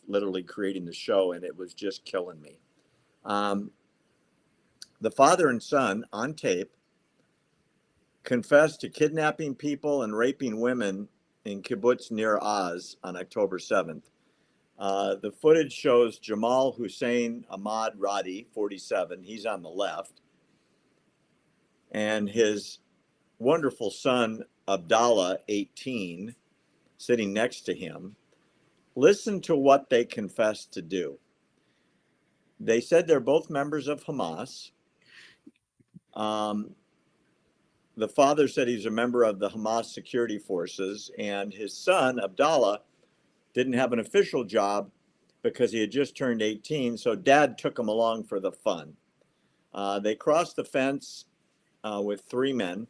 literally creating the show, and it was just killing me. Um, the father and son on tape confessed to kidnapping people and raping women in kibbutz Nir Oz on October 7th. The footage shows Jamal Hussein Ahmad Radi, 47, he's on the left, and his wonderful son Abdallah, 18, sitting next to him. Listen to what they confessed to do. They said they're both members of Hamas. Um, the father said he's a member of the Hamas security forces, and his son, Abdallah, didn't have an official job because he had just turned 18, so dad took him along for the fun. They crossed the fence with three men,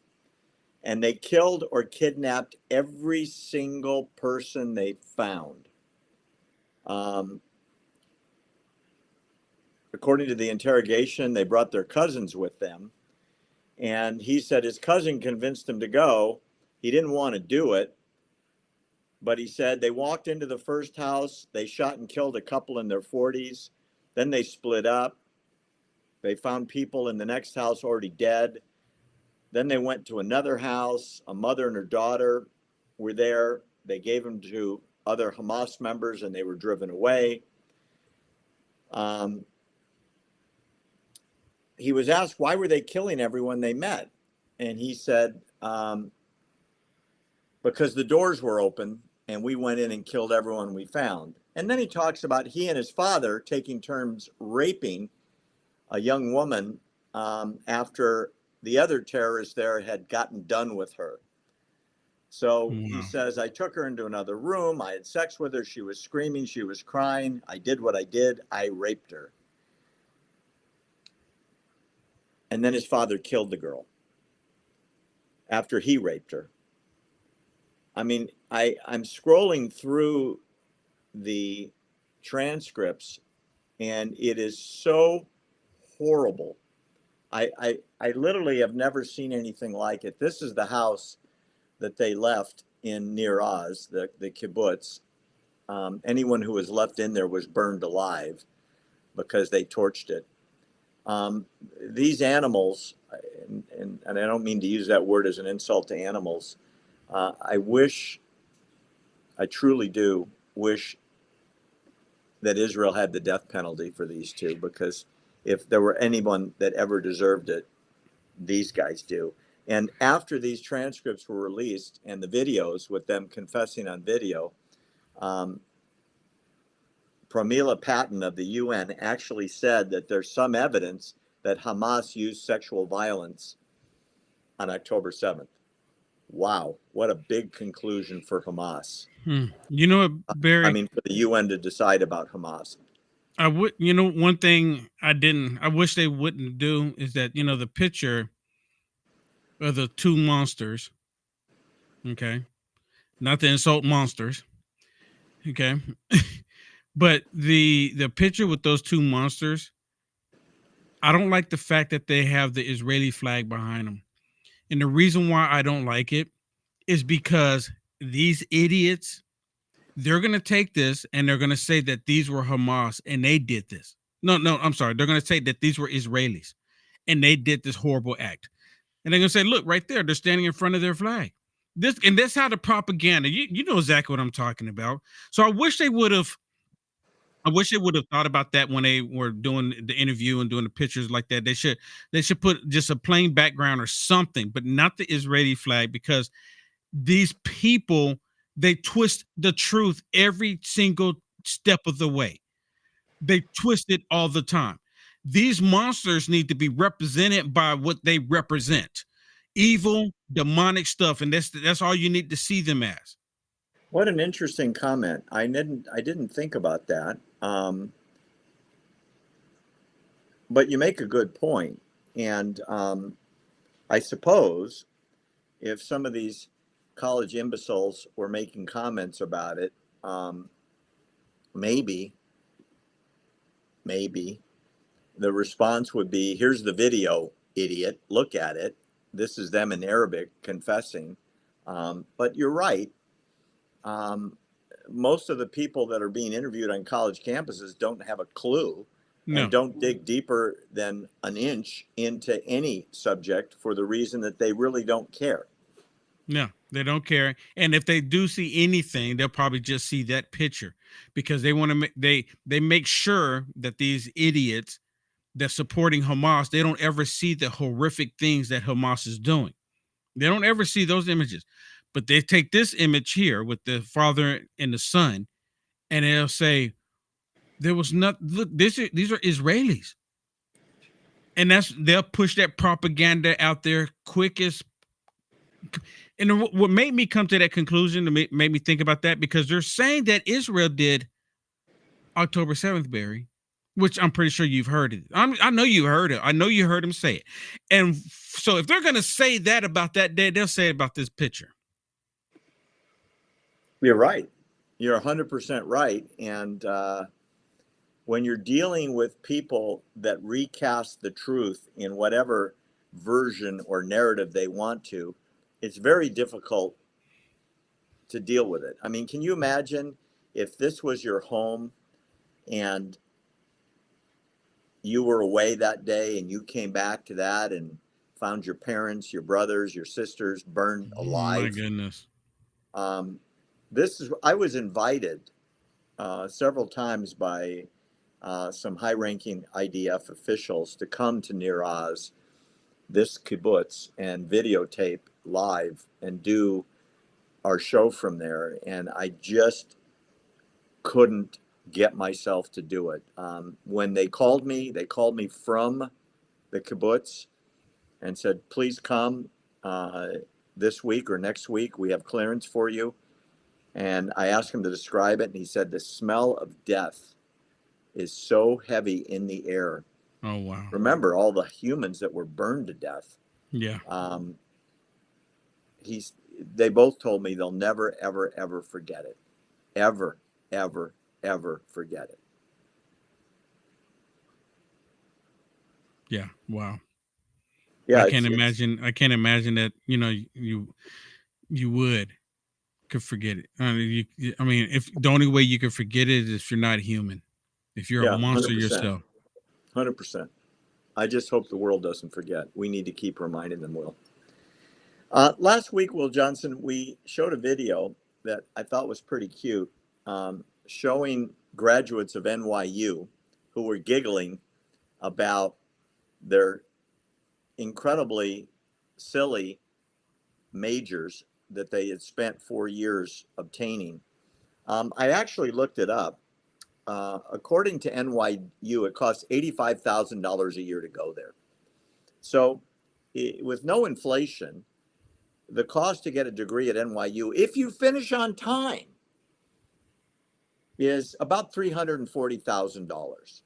and they killed or kidnapped every single person they found. According to the interrogation, they brought their cousins with them. And he said his cousin convinced him to go. He didn't want to do it. But he said they walked into the first house. They shot and killed a couple in their 40s. Then they split up. They found people in the next house already dead. Then they went to another house. A mother and her daughter were there. They gave them to other Hamas members and they were driven away. He was asked, why were they killing everyone they met? And he said, because the doors were open and we went in and killed everyone we found. And then he talks about he and his father taking turns raping a young woman after the other terrorists there had gotten done with her. So he says, I took her into another room. I had sex with her. She was screaming. She was crying. I did what I did. I raped her. And then his father killed the girl after he raped her. I mean, I'm scrolling through the transcripts and it is so horrible. I literally have never seen anything like it. This is the house that they left in Nir Oz, the kibbutz. Anyone who was left in there was burned alive because they torched it. These animals, and I don't mean to use that word as an insult to animals, I truly do wish that Israel had the death penalty for these two, because if there were anyone that ever deserved it, these guys do. And after these transcripts were released and the videos with them confessing on video, Pramila Patten of the UN actually said that there's some evidence that Hamas used sexual violence on October 7th. Wow, what a big conclusion for Hamas. You know what, Barry? I mean, for the UN to decide about Hamas. I would, one thing I wish they wouldn't do is that, the picture of the two monsters, okay? Not to insult monsters, okay? But the picture with those two monsters, I don't like the fact that they have the Israeli flag behind them. And the reason why I don't like it is because these idiots, they're going to take this and they're going to say that these were Hamas and they did this. No, I'm sorry. They're going to say that these were Israelis and they did this horrible act. And they're going to say, look, right there, they're standing in front of their flag. That's how the propaganda, you know exactly what I'm talking about. So I wish they would have thought about that when they were doing the interview and doing the pictures like that. They should put just a plain background or something, but not the Israeli flag, because these people, they twist the truth every single step of the way. They twist it all the time. These monsters need to be represented by what they represent. Evil, demonic stuff, and that's all you need to see them as. What an interesting comment. I didn't think about that. But you make a good point. And I suppose if some of these college imbeciles were making comments about it, maybe the response would be, here's the video, idiot, look at it. This is them in Arabic confessing. But you're right. most of the people that are being interviewed on college campuses don't have a clue No. and don't dig deeper than an inch into any subject for the reason that they really don't care. No, they don't care. And if they do see anything, they'll probably just see that picture because they want to make they make sure that these idiots that supporting Hamas, they don't ever see the horrific things that Hamas is doing. They don't ever see those images. But they take this image here with the father and the son, and they'll say, there was not look, these are Israelis. And they'll push that propaganda out there quick as. And what made me come to that conclusion, to make me think about that, because they're saying that Israel did October 7th, Barry, which I'm pretty sure you've heard it. I know you heard it. I know you heard him say it. And so if they're going to say that about that day, they'll say it about this picture. You're right. You're 100% right. And when you're dealing with people that recast the truth in whatever version or narrative they want to, it's very difficult to deal with it. I mean, can you imagine if this was your home and you were away that day and you came back to that and found your parents, your brothers, your sisters burned alive? Oh my goodness. I was invited several times by some high-ranking IDF officials to come to Nir Oz, this kibbutz, and videotape live and do our show from there. And I just couldn't get myself to do it. When they called me from the kibbutz and said, please come this week or next week. We have clearance for you. And I asked him to describe it. And he said, the smell of death is so heavy in the air. Oh, wow. Remember all the humans that were burned to death. Yeah. They both told me they'll never, ever, ever forget it. Ever, ever, ever forget it. Yeah. Wow. Yeah. I can't imagine that, you could forget it. I mean, if the only way you can forget it is if you're not human, if you're a monster 100%. yourself. 100%. I just hope the world doesn't forget. We need to keep reminding them, Will. Last week, Will Johnson, we showed a video that I thought was pretty cute, showing graduates of NYU who were giggling about their incredibly silly majors that they had spent 4 years obtaining. I actually looked it up. According to NYU, it costs $85,000 a year to go there. So with no inflation, the cost to get a degree at NYU, if you finish on time, is about $340,000.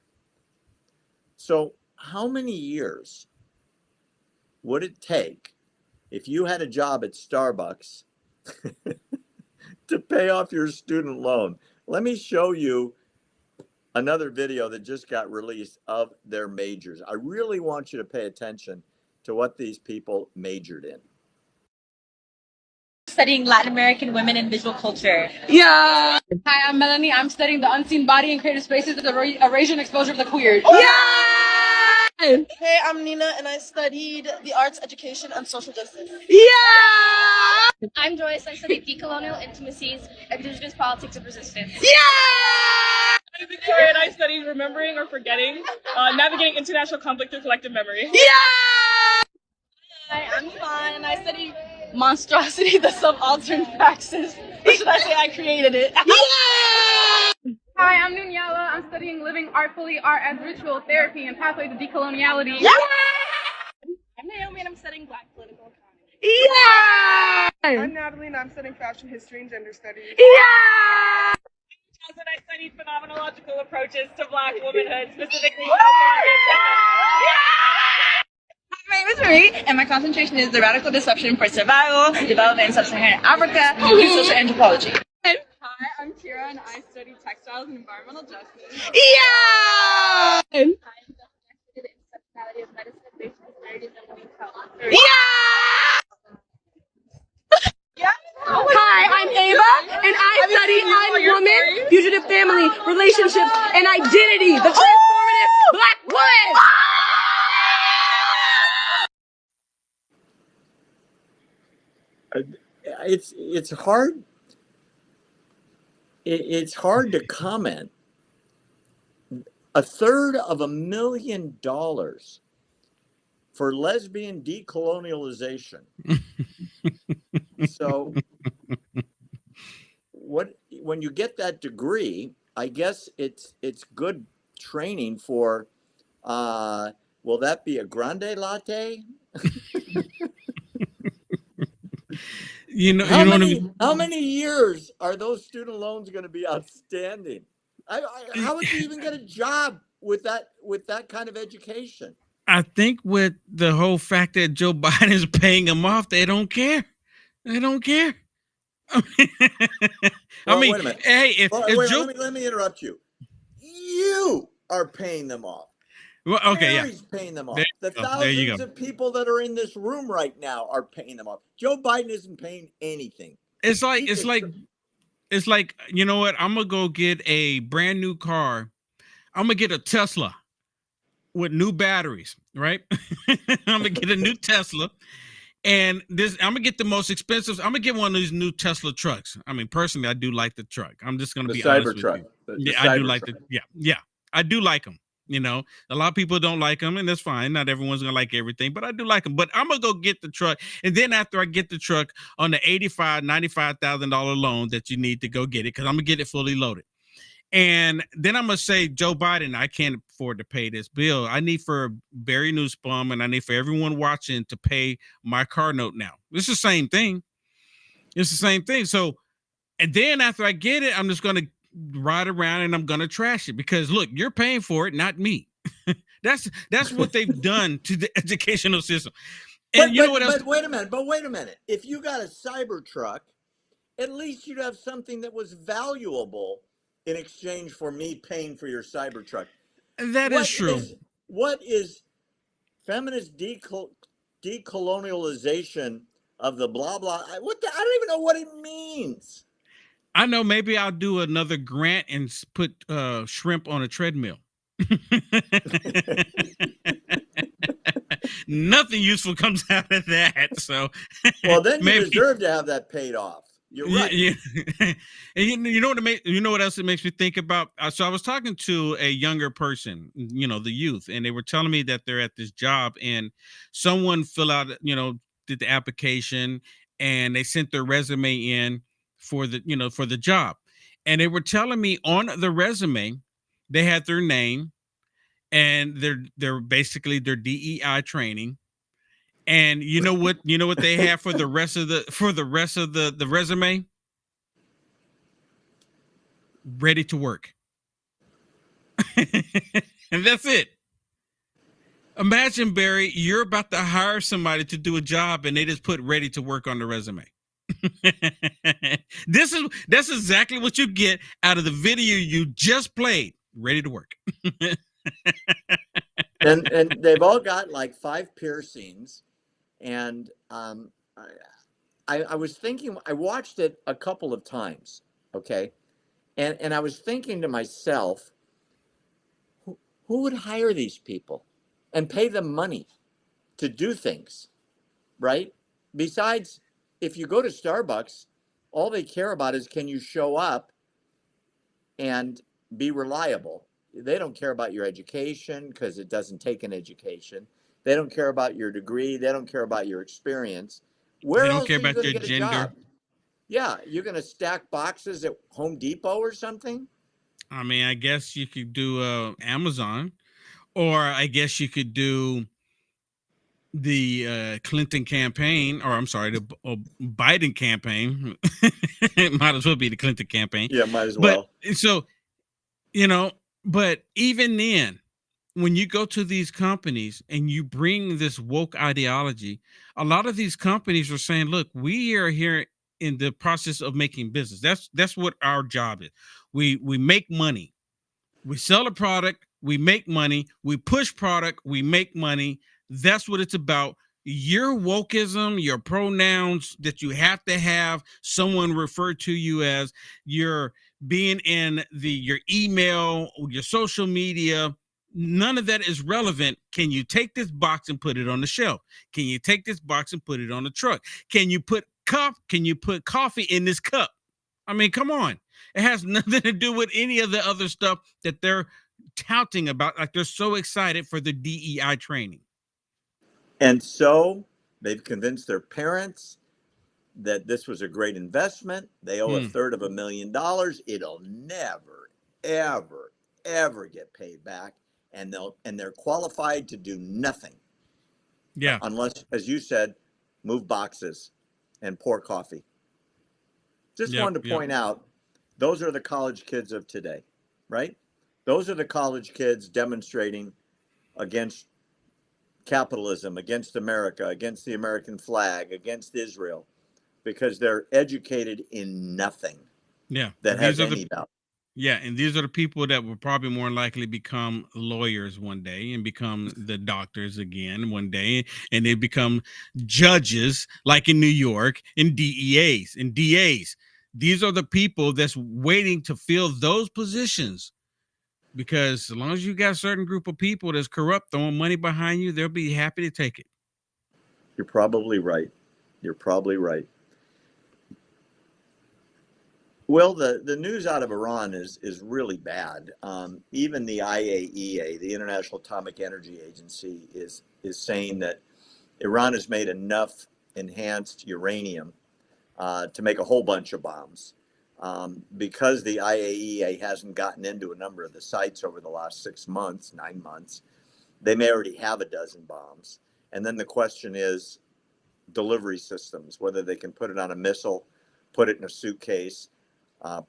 So how many years would it take if you had a job at Starbucks to pay off your student loan? Let me show you another video that just got released of their majors. I really want you to pay attention to what these people majored in. Studying Latin American women in visual culture. Yeah. Hi, I'm Melanie. I'm studying the unseen body and creative spaces of the Eurasian exposure of the queer. Yeah. Hey, I'm Nina, and I studied the arts, education, and social justice. Yeah. I'm Joyce. I studied decolonial intimacies, indigenous politics of resistance. Yeah. I'm Victoria, and I studied remembering or forgetting, navigating international conflict through collective memory. Yeah. Hi, I'm Fawn, and I studied monstrosity, the subaltern praxis. Or should I say I created it? Yeah. Hi, I'm Nunyala. I'm studying living artfully, art as ritual therapy and pathway to decoloniality. Yeah. I'm Naomi, and I'm studying Black political economy. Yeah. I'm Natalie, and I'm studying fashion history and gender studies. Yeah. And I studied phenomenological approaches to Black womanhood, specifically. My name is Marie, and my concentration is the radical disruption for survival, development in sub-Saharan Africa, through social anthropology. Hi, I'm Kira, and I study textiles and environmental justice. Yeah! I'm interested in intersectionality of medicine, racial disparities, and women's health. Yeah! Hi, I'm Ava, and I study woman, fugitive family, relationships, and identity. The transformative Black woman. It's hard. It's hard to comment. $250,000 for lesbian decolonialization. So when you get that degree, I guess it's good training for will that be a grande latte? How many years are those student loans going to be outstanding? How would you even get a job with that kind of education? I think with the whole fact that Joe Biden is paying them off, they don't care. They don't care. Well, wait a minute. Hey, Joe, let me interrupt you. You are paying them off. Well, okay, Mary's paying them off. The there thousands of people that are in this room right now are paying them off. Joe Biden isn't paying anything. It's like you know what? I'm gonna go get a brand new car. I'm gonna get a Tesla with new batteries, right? I'm gonna get a new Tesla. And I'm gonna get the most expensive. I'm gonna get one of these new Tesla trucks. I mean, personally, I do like the truck. I'm just gonna be honest with you. I do like I do like them. You know, a lot of people don't like them, and that's fine. Not everyone's gonna like everything, but I do like them. But I'm gonna go get the truck, and then after I get the truck on the $95,000 loan that you need to go get it, because I'm gonna get it fully loaded. And then I'm gonna say, Joe Biden, I can't afford to pay this bill. I need for Barry Nussbaum and I need for everyone watching to pay my car note now. It's the same thing. It's the same thing. So, and then after I get it, I'm just gonna ride around and I'm gonna trash it because look, you're paying for it, not me. That's what they've done to the educational system. And you know what else? But wait a minute. If you got a Cybertruck, at least you'd have something that was valuable in exchange for me paying for your Cybertruck. That is true. What is feminist decolonialization of the blah blah? I don't even know what it means. I know. Maybe I'll do another grant and put shrimp on a treadmill. Nothing useful comes out of that. So, well, then you deserve to have that paid off. You're right. Yeah. And you know what else it makes me think about? So I was talking to a younger person, you know, the youth, and they were telling me that they're at this job and someone did the application and they sent their resume in for the job. And they were telling me on the resume, they had their name and they're basically their DEI training. And you know what they have for the rest of the resume? Ready to work. And that's it. Imagine, Barry, you're about to hire somebody to do a job and they just put ready to work on the resume. That's exactly what you get out of the video you just played. Ready to work. and they've all got like 5 piercings. And I was thinking, I watched it a couple of times, okay? And I was thinking to myself, who would hire these people and pay them money to do things, right? Besides, if you go to Starbucks, all they care about is can you show up and be reliable. They don't care about your education because it doesn't take an education. They don't care about your degree. They don't care about your experience. Where they don't else care are you about your get a gender. job? Yeah, you're going to stack boxes at Home Depot or something? I mean, I guess you could do Amazon, or I guess you could do the Clinton campaign, or I'm sorry, the Biden campaign. It might as well be the Clinton campaign. Yeah, might as well. But so, but even then, when you go to these companies and you bring this woke ideology, a lot of these companies are saying, look, we are here in the process of making business. That's what our job is. We make money. We sell a product, we make money. We push product, we make money. That's what it's about. your wokeism, your pronouns that you have to have someone refer to you as, your being in your email, your social media, none of that is relevant. Can you take this box and put it on the shelf? Can you take this box and put it on the truck? Can you put coffee in this cup? I mean, come on. It has nothing to do with any of the other stuff that they're touting about. Like, they're so excited for the DEI training. And so they've convinced their parents that this was a great investment. They owe $325,000. It'll never, ever, ever get paid back. And they're qualified to do nothing. Yeah. Unless, as you said, move boxes and pour coffee. Just wanted to point out, those are the college kids of today, right? Those are the college kids demonstrating against capitalism, against America, against the American flag, against Israel, because they're educated in nothing. Yeah. That has any doubt. Yeah, and these are the people that will probably more likely become lawyers one day and become the doctors again one day, and they become judges like in New York, and DEAs and DAs. These are the people that's waiting to fill those positions, because as long as you got a certain group of people that's corrupt throwing money behind you, they'll be happy to take it. You're probably right. You're probably right. Well, the news out of Iran is really bad. Even the IAEA, the International Atomic Energy Agency, is saying that Iran has made enough enhanced uranium to make a whole bunch of bombs. Because the IAEA hasn't gotten into a number of the sites over the last 9 months, they may already have a dozen bombs. And then the question is delivery systems, whether they can put it on a missile, put it in a suitcase,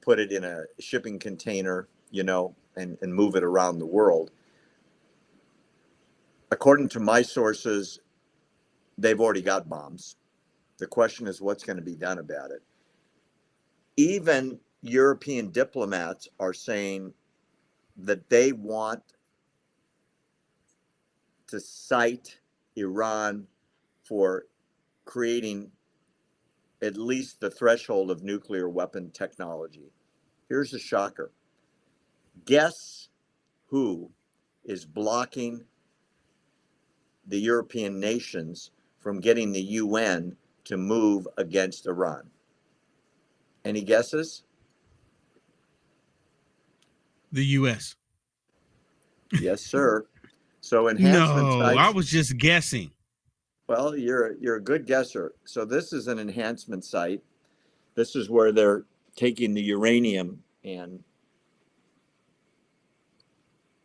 put it in a shipping container, and move it around the world. According to my sources, they've already got bombs. The question is what's going to be done about it. Even European diplomats are saying that they want to cite Iran for creating at least the threshold of nuclear weapon technology. Here's the shocker. Guess who is blocking the European nations from getting the UN to move against Iran? Any guesses? The U.S. Yes, sir. So enhancement sites. I was just guessing. Well, you're a good guesser. So this is an enhancement site. This is where they're taking the uranium and,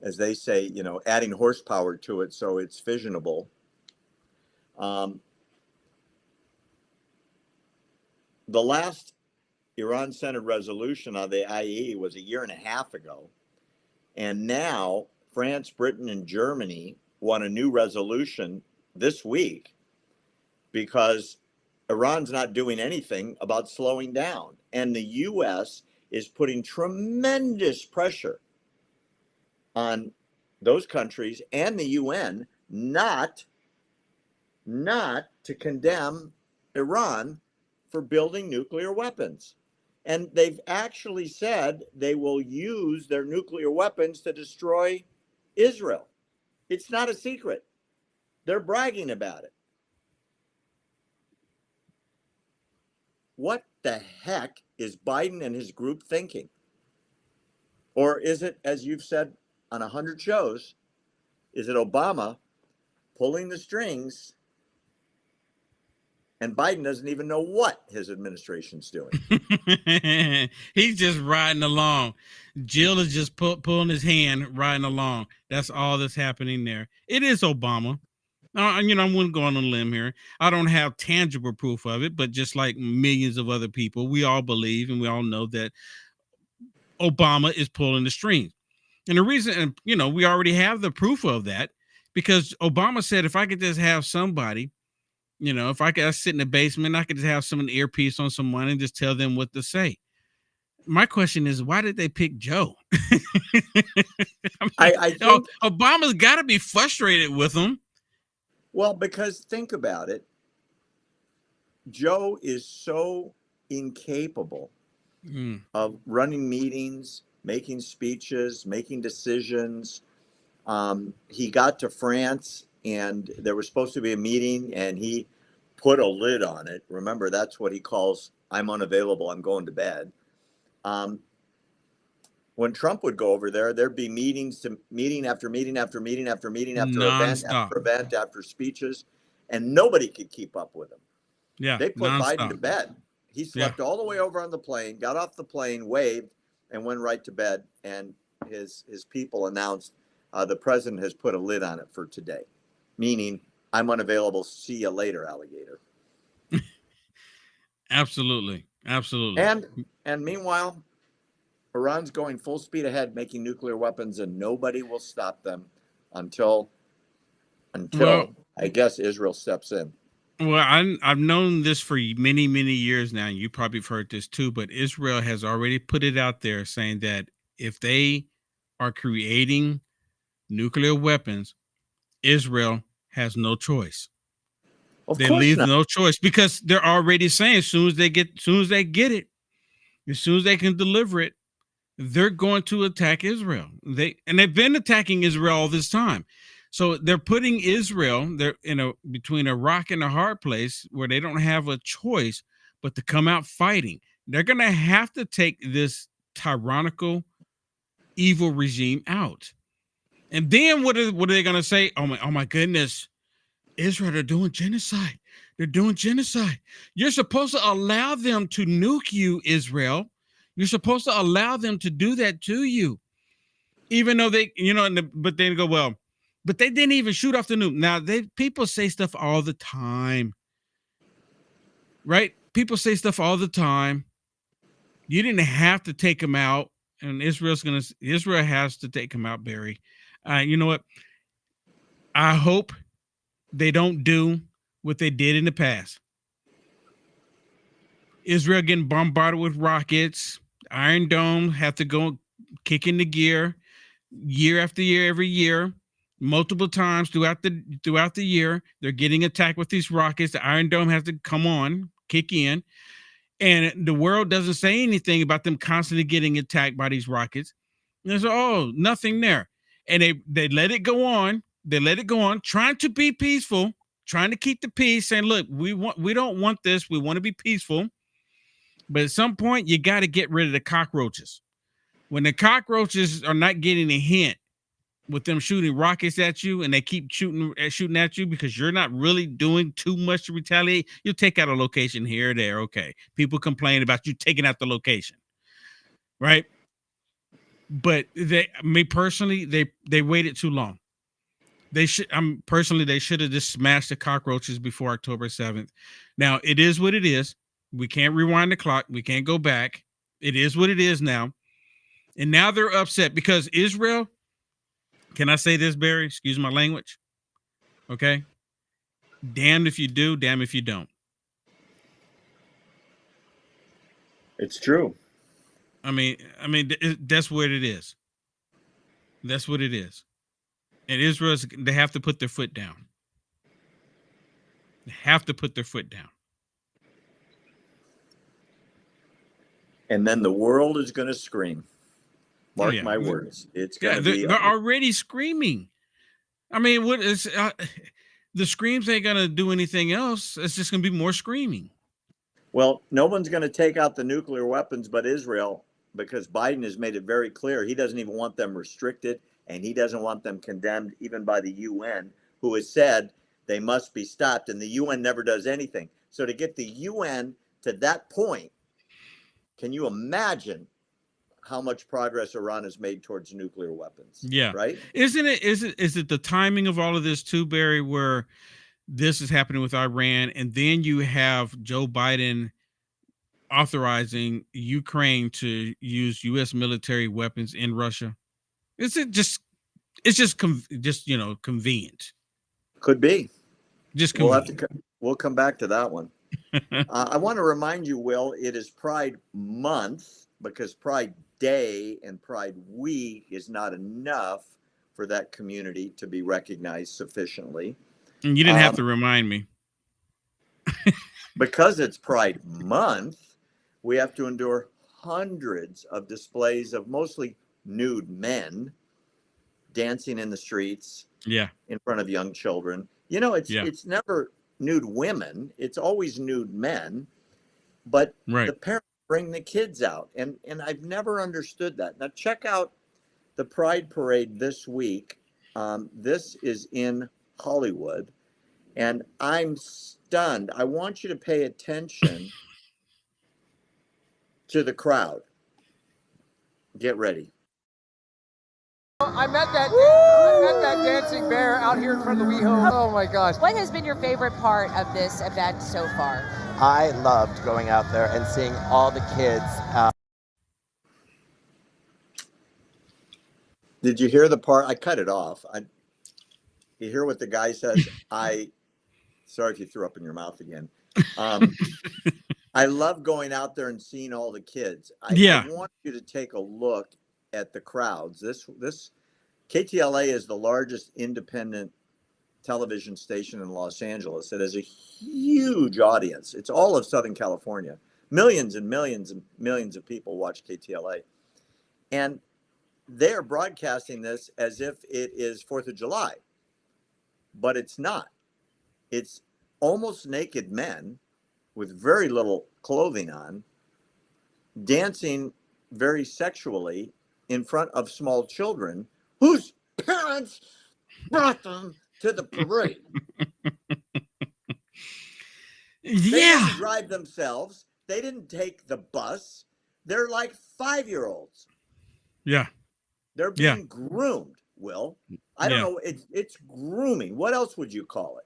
as they say, adding horsepower to it so it's fissionable. The last Iran-centered resolution on the IAEA was a year and a half ago. And now France, Britain, and Germany want a new resolution this week because Iran's not doing anything about slowing down. And the U.S. is putting tremendous pressure on those countries and the UN not to condemn Iran for building nuclear weapons. And they've actually said they will use their nuclear weapons to destroy Israel. It's not a secret. They're bragging about it. What the heck is Biden and his group thinking? Or is it, as you've said on 100 shows, is it Obama pulling the strings and Biden doesn't even know what his administration's doing? He's just riding along. Jill is just pulling his hand, riding along. That's all that's happening there. It is Obama. I wouldn't go on a limb here. I don't have tangible proof of it, but just like millions of other people, we all believe and we all know that Obama is pulling the strings. And the reason, we already have the proof of that, because Obama said, if I could just have somebody, if I could sit in the basement, I could just have some earpiece on someone and just tell them what to say. My question is, why did they pick Joe? I think Obama's got to be frustrated with him. Well, because think about it. Joe is so incapable Mm. of running meetings, making speeches, making decisions. He got to France and there was supposed to be a meeting and he put a lid on it. Remember, that's what he calls I'm unavailable, I'm going to bed. When Trump would go over there, there'd be meeting after meeting after meeting after meeting after event Nonstop. after event after speeches, and nobody could keep up with him. Yeah, They put Biden to nonstop. bed. He slept all the way over on the plane, got off the plane, waved, and went right to bed. And his people announced the president has put a lid on it for today, meaning I'm unavailable. See you later, alligator. Absolutely. Absolutely. And meanwhile, Iran's going full speed ahead, making nuclear weapons, and nobody will stop them until Well- I guess Israel steps in. Well, I've known this for many, many years now. You probably have heard this too, but Israel has already put it out there saying that if they are creating nuclear weapons, Israel has no choice. Of They course leave not. no choice because they're already saying as soon as they get it, as soon as they can deliver it, they're going to attack Israel. They've been attacking Israel all this time. So they're putting Israel, they're between a rock and a hard place where they don't have a choice but to come out fighting. They're going to have to take this tyrannical, evil regime out. And then what are they going to say? Oh my goodness, Israel, they're doing genocide. They're doing genocide. You're supposed to allow them to nuke you, Israel. You're supposed to allow them to do that to you. Even though they, but they go, well, but they didn't even shoot off the nuke. Now, people say stuff all the time, right? People say stuff all the time. You didn't have to take them out, and Israel has to take them out, Barry. You know what? I hope they don't do what they did in the past. Israel getting bombarded with rockets. Iron Dome have to go kick into gear year after year, every year, multiple times throughout the year. They're getting attacked with these rockets. The Iron Dome has to come on, kick in. And the world doesn't say anything about them constantly getting attacked by these rockets. And there's nothing there. And they let it go on. They let it go on, trying to be peaceful, trying to keep the peace, saying, look, we don't want this. We want to be peaceful. But at some point, you got to get rid of the cockroaches. When the cockroaches are not getting a hint with them shooting rockets at you and they keep shooting at you because you're not really doing too much to retaliate, you'll take out a location here or there. Okay. People complain about you taking out the location. Right. But they waited too long. They should have just smashed the cockroaches before October 7th. Now it is what it is. We can't rewind the clock. We can't go back. It is what it is now. And now they're upset because Israel, can I say this, Barry? Excuse my language. Okay. Damned if you do, damn if you don't. It's true. I mean, that's what it is. That's what it is. And they have to put their foot down. They have to put their foot down. And then the world is going to scream. Mark my words. It's going to be. They're already screaming. I mean, what is the screams ain't going to do anything else. It's just going to be more screaming. Well, no one's going to take out the nuclear weapons but Israel, because Biden has made it very clear he doesn't even want them restricted, and he doesn't want them condemned even by the UN, who has said they must be stopped, and the UN never does anything. So to get the UN to that point, can you imagine how much progress Iran has made towards nuclear weapons? Yeah. Right? Is it the timing of all of this too, Barry, where this is happening with Iran, and then you have Joe Biden authorizing Ukraine to use U.S. military weapons in Russia? It's just convenient. Could be. Just convenient. We'll come back to that one. I want to remind you, Will, it is Pride Month, because Pride Day and Pride Week is not enough for that community to be recognized sufficiently. And you didn't have to remind me. Because it's Pride Month, we have to endure hundreds of displays of mostly nude men dancing in the streets Yeah. in front of young children. You know, it's never nude women, it's always nude men, but Right. the parents bring the kids out. And I've never understood that. Now check out the Pride Parade this week. This is in Hollywood, and I'm stunned. I want you to pay attention to the crowd. Get ready. I met that dancing bear out here in front of the WeHo. Oh my gosh. What has been your favorite part of this event so far? I loved going out there and seeing all the kids. Did you hear the part? I cut it off. You hear what the guy says? Sorry if you threw up in your mouth again. I love going out there and seeing all the kids. I want you to take a look at the crowds. This KTLA is the largest independent television station in Los Angeles. It has a huge audience. It's all of Southern California. Millions and millions and millions of people watch KTLA. And they're broadcasting this as if it is 4th of July. But it's not. It's almost naked men with very little clothing on, dancing very sexually in front of small children whose parents brought them to the parade. They didn't drive themselves. They didn't take the bus. They're like 5-year-olds. Yeah. They're being groomed, Will. I don't know. It's grooming. What else would you call it?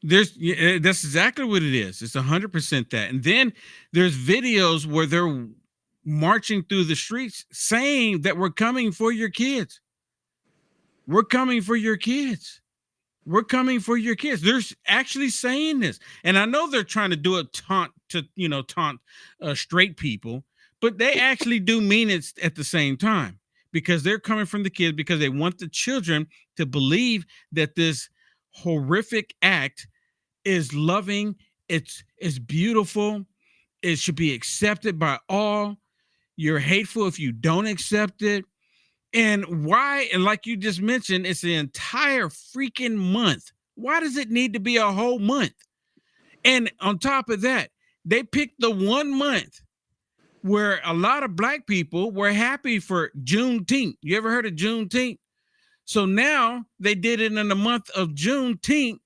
That's exactly what it is. It's 100% that. And then there's videos where they're marching through the streets saying that we're coming for your kids. We're coming for your kids. We're coming for your kids. They're actually saying this. And I know they're trying to do a taunt straight people, but they actually do mean it at the same time, because they're coming from the kids, because they want the children to believe that this horrific act is loving, it's beautiful, it should be accepted by all. You're hateful if you don't accept it. And why? And like you just mentioned, it's the entire freaking month. Why does it need to be a whole month? And on top of that, they picked the 1 month where a lot of black people were happy for Juneteenth. You ever heard of Juneteenth? So now they did it in the month of Juneteenth,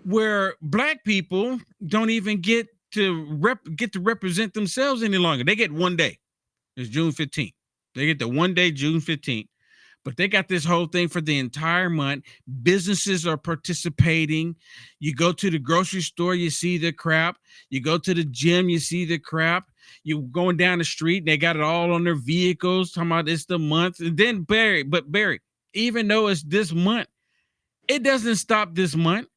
where black people don't even get to represent themselves any longer. They get 1 day. It's June 15th. They get the 1 day, June 15th. But they got this whole thing for the entire month. Businesses are participating. You go to the grocery store, you see the crap. You go to the gym, you see the crap. You're going down the street, and they got it all on their vehicles, talking about it's the month. And then Barry, even though it's this month, it doesn't stop this month.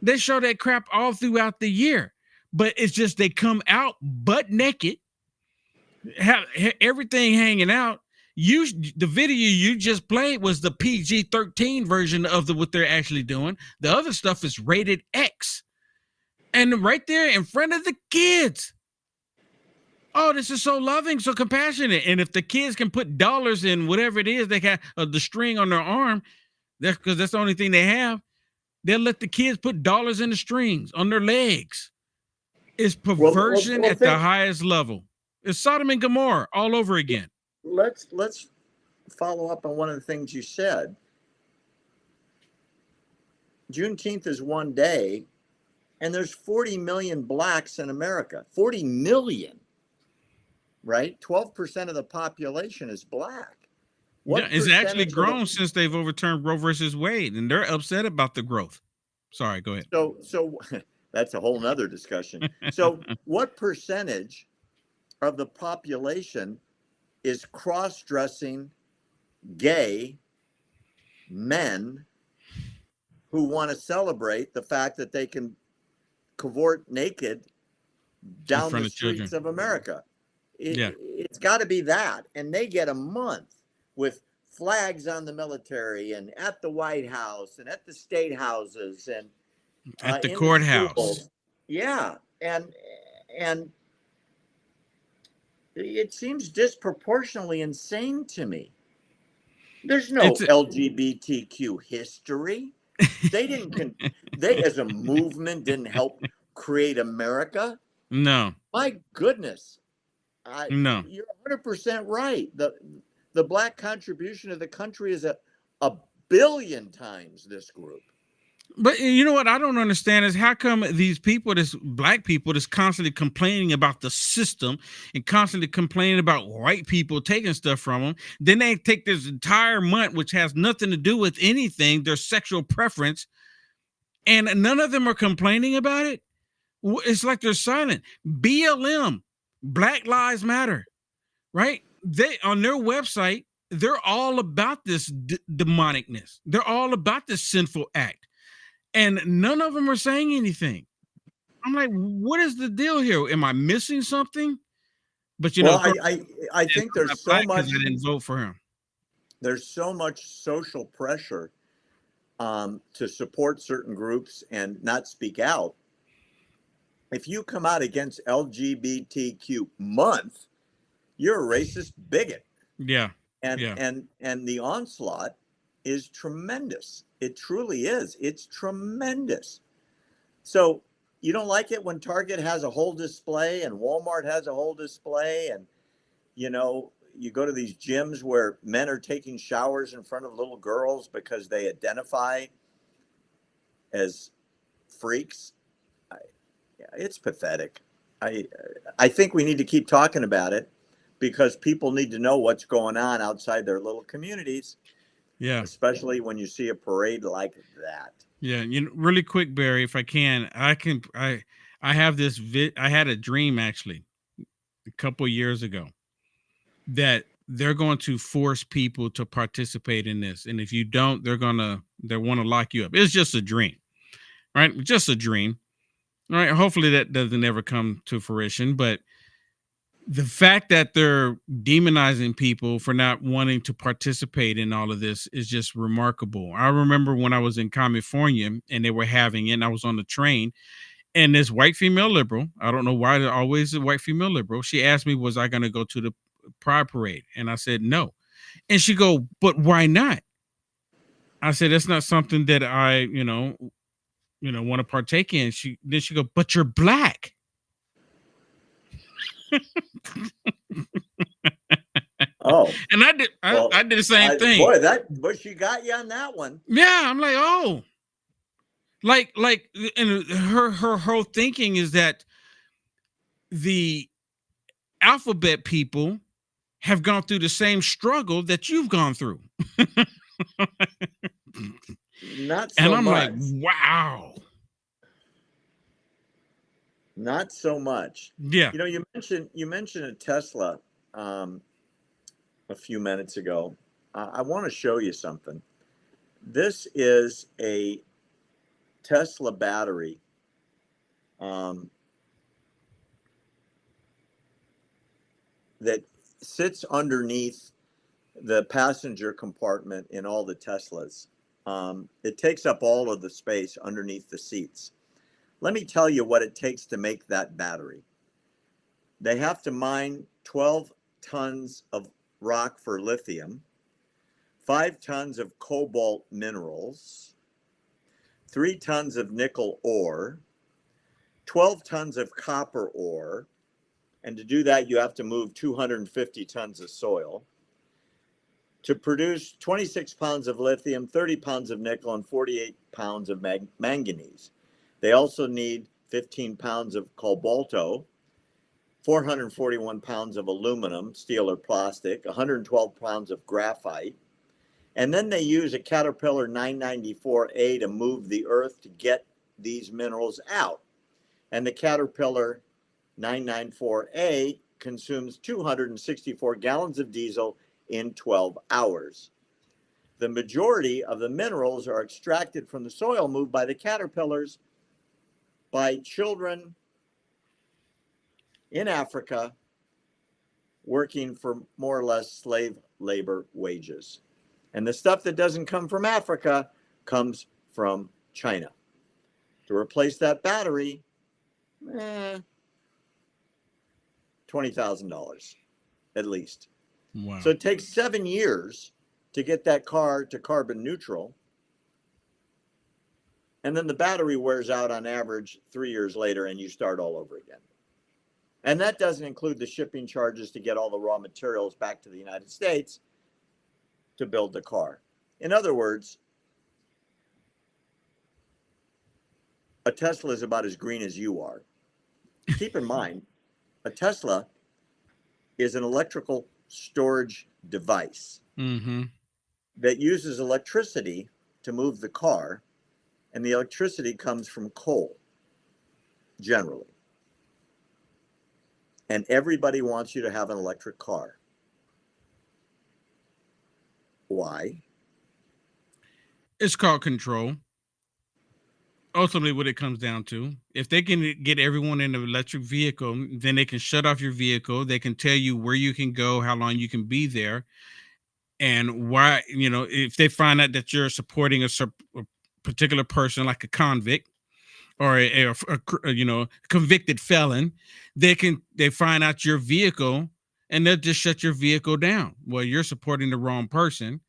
They show that crap all throughout the year. But it's just they come out butt naked, have everything hanging out. The video you just played was the PG-13 version of what they're actually doing. The other stuff is rated X. And right there in front of the kids. Oh, this is so loving, so compassionate. And if the kids can put dollars in whatever it is they got, the string on their arm, that's because that's the only thing they have. They'll let the kids put dollars in the strings on their legs. It's perversion at the highest level. It's Sodom and Gomorrah all over again. Let's follow up on one of the things you said. Juneteenth is 1 day, and there's 40 million blacks in America. 40 million, right? 12% of the population is black. It's actually grown since they've overturned Roe versus Wade, and they're upset about the growth. Sorry, go ahead. So that's a whole nother discussion. So what percentage of the population is cross-dressing gay men who want to celebrate the fact that they can cavort naked down the streets of America? It's got to be that. And they get a month with flags on the military and at the White House and at the state houses. And at the in courthouse. schools. Yeah, and it seems disproportionately insane to me. There's no LGBTQ history. They didn't. They, as a movement, didn't help create America. No. My goodness, No. you're 100% right. The Black contribution to the country is a billion times this group. But you know what I don't understand is how come these people, this Black people, that's constantly complaining about the system and constantly complaining about white people taking stuff from them, then they take this entire month, which has nothing to do with anything, their sexual preference, and none of them are complaining about it. It's like they're silent. BLM, Black Lives Matter, right? They on their website, they're all about this demonicness. They're all about this sinful act. And none of them are saying anything. I'm like, what is the deal here? Am I missing something? But you know, I think there's so much. I didn't vote for him. There's so much social pressure to support certain groups and not speak out. If you come out against LGBTQ month, you're a racist bigot. Yeah. And the onslaught is tremendous. It truly is. It's tremendous. So you don't like it when Target has a whole display and Walmart has a whole display, and you know, you go to these gyms where men are taking showers in front of little girls because they identify as freaks. It's pathetic. I think we need to keep talking about it because people need to know what's going on outside their little communities. Yeah. Especially when you see a parade like that. Yeah. You know, really quick, Barry, if I have this I had a dream actually a couple of years ago that they're going to force people to participate in this. And if you don't, they want to lock you up. It's just a dream, right? Just a dream. All right. Hopefully that doesn't ever come to fruition, but the fact that they're demonizing people for not wanting to participate in all of this is just remarkable. I remember when I was in California and they were having it, and I was on the train, and this white female liberal, I don't know why they're always a white female liberal, she asked me, was I going to go to the Pride Parade? And I said, no. And she go, but why not? I said, that's not something that I, want to partake in. She go, but you're Black. Oh, and I did the same thing. But she got you on that one. Yeah, I'm like, oh, like, and her whole thinking is that the alphabet people have gone through the same struggle that you've gone through. Not so much. And I'm like, wow. Not so much. Yeah. You know, you mentioned a Tesla a few minutes ago. I want to show you something. This is a Tesla battery. That sits underneath the passenger compartment in all the Teslas. It takes up all of the space underneath the seats. Let me tell you what it takes to make that battery. They have to mine 12 tons of rock for lithium, 5 tons of cobalt minerals, 3 tons of nickel ore, 12 tons of copper ore, and to do that, you have to move 250 tons of soil to produce 26 pounds of lithium, 30 pounds of nickel, and 48 pounds of manganese. They also need 15 pounds of cobalto, 441 pounds of aluminum, steel or plastic, 112 pounds of graphite. And then they use a Caterpillar 994A to move the earth to get these minerals out. And the Caterpillar 994A consumes 264 gallons of diesel in 12 hours. The majority of the minerals are extracted from the soil moved by the caterpillars by children in Africa working for more or less slave labor wages. And the stuff that doesn't come from Africa comes from China. To replace that battery, $20,000 at least. Wow. So it takes 7 years to get that car to carbon neutral. And then the battery wears out on average 3 years later, and you start all over again. And that doesn't include the shipping charges to get all the raw materials back to the United States to build the car. In other words, a Tesla is about as green as you are. Keep in mind, a Tesla is an electrical storage device that uses electricity to move the car, and the electricity comes from coal, generally. And everybody wants you to have an electric car. Why? It's called control. Ultimately, what it comes down to, if they can get everyone in an electric vehicle, then they can shut off your vehicle. They can tell you where you can go, how long you can be there, and why. You know, if they find out that you're supporting a particular person, like a convict or a convicted felon, they find out your vehicle and they'll just shut your vehicle down. Well, you're supporting the wrong person.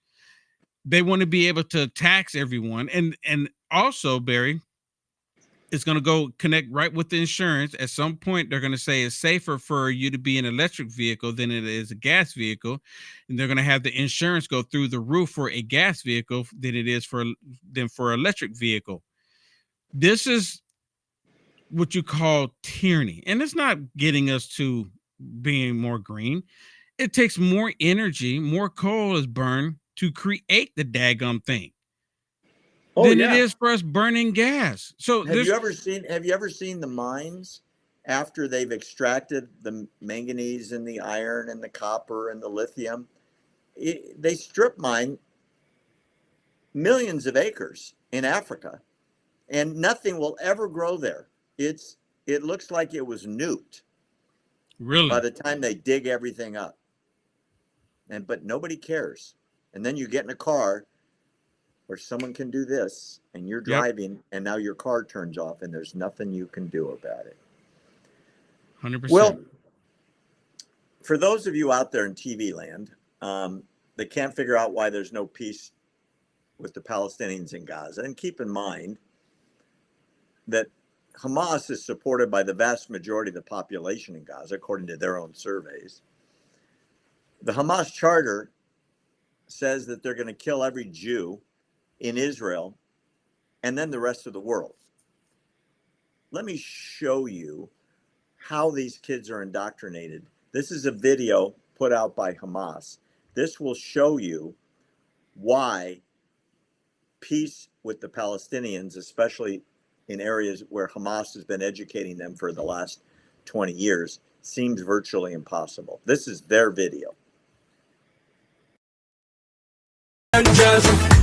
They want to be able to tax everyone, and also, Barry, it's going to go connect right with the insurance. At some point, they're going to say it's safer for you to be an electric vehicle than it is a gas vehicle. And they're going to have the insurance go through the roof for a gas vehicle than it is for an electric vehicle. This is what you call tyranny. And it's not getting us to being more green. It takes more energy, more coal is burned to create the daggum thing. Than it is for us burning gas. So have you ever seen the mines after they've extracted the manganese and the iron and the copper and the lithium? They strip mine millions of acres in Africa, and nothing will ever grow there. It looks like it was nuked. Really? By the time they dig everything up. But nobody cares. And then you get in a car where someone can do this, and you're driving, and now your car turns off, and there's nothing you can do about it. 100%. Well, for those of you out there in TV land that can't figure out why there's no peace with the Palestinians in Gaza, and keep in mind that Hamas is supported by the vast majority of the population in Gaza, according to their own surveys. The Hamas charter says that they're going to kill every Jew in Israel and then the rest of the world. Let me show you how these kids are indoctrinated. This is a video put out by Hamas. This will show you why peace with the Palestinians, especially in areas where Hamas has been educating them for the last 20 years, seems virtually impossible. This is their video.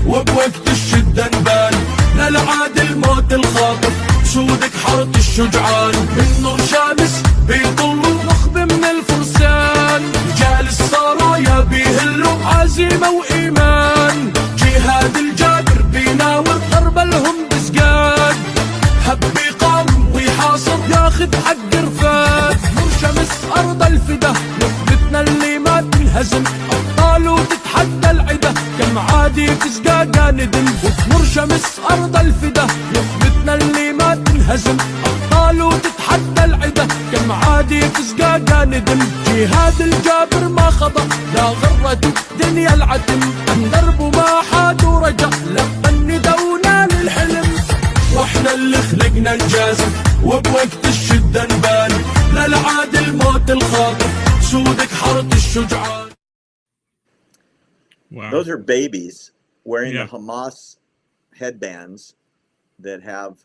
وبوقت الشدة نبان للعاد الموت الخاطف سودك حارة الشجعان من نور شامس بيطلوا نخب من الفرسان رجال السرايا بيهلوا عزيمة وإيمان جهاد الجابر بيناور ضرب لهم بسجاد حب يقام ويحاصر ياخذ حق رفات نور شمس أرض الفدا نخبتنا اللي ما تنهزم أبطال وتتحدى العدا كم عادي تسقاقا ندم وتمر شمس أرض الفدا نخبتنا اللي ما تنهزم أبطال وتتحدى العدا كم عادي تسقاقا ندم جهاد الجابر ما خضع لا غرته دنيا العتم درب ما حاد ورجع لقى الندونا للحلم واحنا اللي خلقنا نجازم وبوقت الشدة نبان للعاد الموت الخاطف سودك حارة الشجعان. Wow. Those are babies wearing the Hamas headbands that have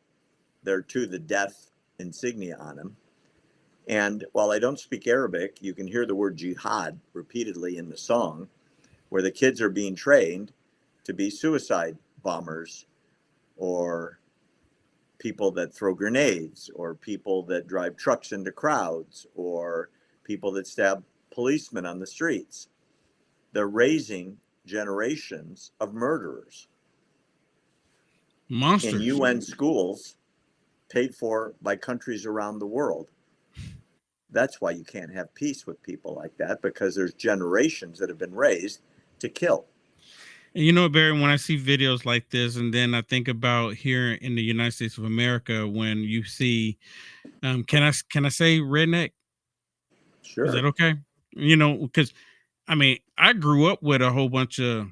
their to the death insignia on them. And while I don't speak Arabic, you can hear the word jihad repeatedly in the song, where the kids are being trained to be suicide bombers or people that throw grenades or people that drive trucks into crowds or people that stab policemen on the streets. They're raising generations of murderers monsters in UN schools paid for by countries around the world. That's why you can't have peace with people like that, because there's generations that have been raised to kill. And you know, Barry, when I see videos like this, and then I think about here in the United States of America, when you see, can I say redneck? Sure. Is that okay? You know, because I mean, I grew up with a whole bunch of,